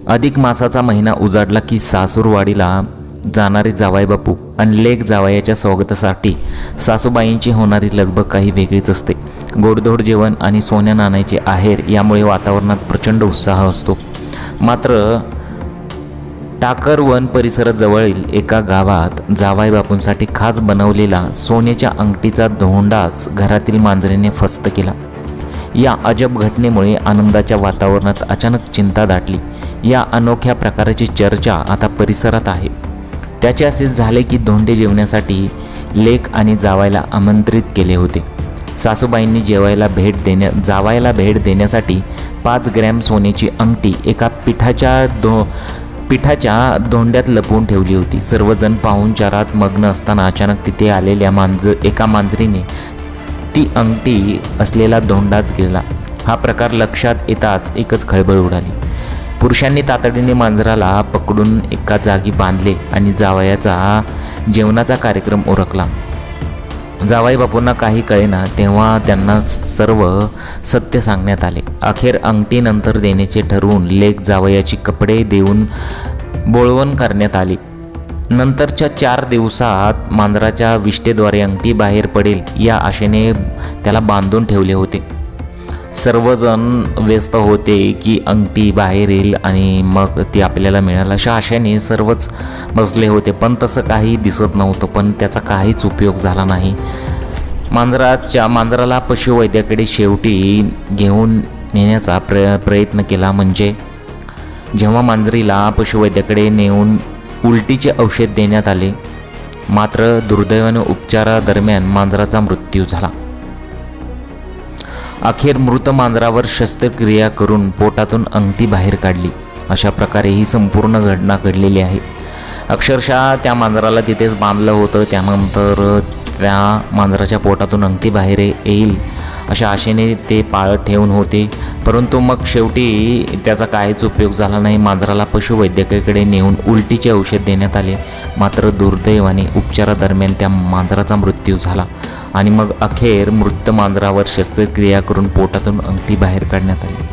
अधिक मासाचा महिना उजाडला की सासूरवाडीला जाणारे जावई बापू आणि लेक जावयाच्या स्वागतासाठी सासूबाईंची होणारी लगबग काही वेगळीच असते. गोडधोड जेवण आणि सोन्या नाण्याचे आहेर यामुळे वातावरणात प्रचंड उत्साह असतो. मात्र टाकरवन परिसराजवळील एका गावात जावई बापूंसाठी खास बनवलेला सोन्याच्या अंगठीचा धोंडाच घरातील मांजरीने फस्त केला. या अजब घटनेमुळे आनंदाच्या वातावरणात अचानक चिंता दाटली. या अनोख्या प्रकाराची चर्चा आता परिसरात आहे. त्याचे असेच झाले की धोंडे जेवण्यासाठी लेक आणि जावायला आमंत्रित केले होते. सासूबाईंनी जावायला भेट देण्यासाठी 5 ग्रॅम सोन्याची अंगठी एका पिठाच्या धोंड्यात लपवून ठेवली होती. सर्वजण पाहुणचारात मग्न असताना अचानक तिथे आलेल्या एका मांजरीने ती अंगठी असलेला धोंडाच गिळला. हा प्रकार लक्षात येताच एकच खळबळ उडाली. पुरुषांनी तातडीने मांजराला पकडून एका जागी बांधले आणि जावयाचा जेवणाचा कार्यक्रम उरकला. जावई बापूंना काही कळेना तेव्हा त्यांना सर्व सत्य सांगण्यात आले. अखेर अंगठी नंतर देण्याचे ठरवून लेक जावयाची कपडे देऊन बोळवण करण्यात आली. नंतरच्या 4 दिवसात मांजराच्या विष्ठेद्वारे अंगठी बाहेर पडेल या आशेने त्याला बांधून ठेवले होते. सर्वजण व्यस्त होते की अंगठी बाहेर येईल आणि मग ती आपल्याला मिळेल अशा आशेने सर्वच बसले होते. पण तसं काही दिसत नव्हतं. पण त्याचा काहीच उपयोग झाला नाही. मांजराला पशुवैद्याकडे शेवटी घेऊन नेण्याचा प्रयत्न केला. म्हणजे जेव्हा मांजरीला पशुवैद्याकडे नेऊन उलटीचे औषध देण्यात आले, मात्र दुर्दैवाने उपचारादरम्यान मांजराचा मृत्यू झाला. अखेर मृत मांजरावर शस्त्रक्रिया करून पोटातून अंगठी बाहेर काढली. अशा प्रकारे ही संपूर्ण घटना घडलेली आहे. अक्षरशः त्या मांजराला तिथेच बांधलं होतं. त्यानंतर त्या मांजराच्या पोटातून अंगठी बाहेर येईल अशा आशेने ते पाळत ठेवून होते. परंतु मग शेवटी त्याचा काहीच उपयोग झाला नाही. मांजराला पशुवैद्यकाकडे नेऊन उलटीचे औषध देण्यात आले, मात्र दुर्दैवाने उपचारादरम्यान त्या मांजराचा मृत्यू झाला आणि मग अखेर मृत मांजरावर शस्त्रक्रिया करून पोटातून अंगठी बाहेर काढण्यात आली.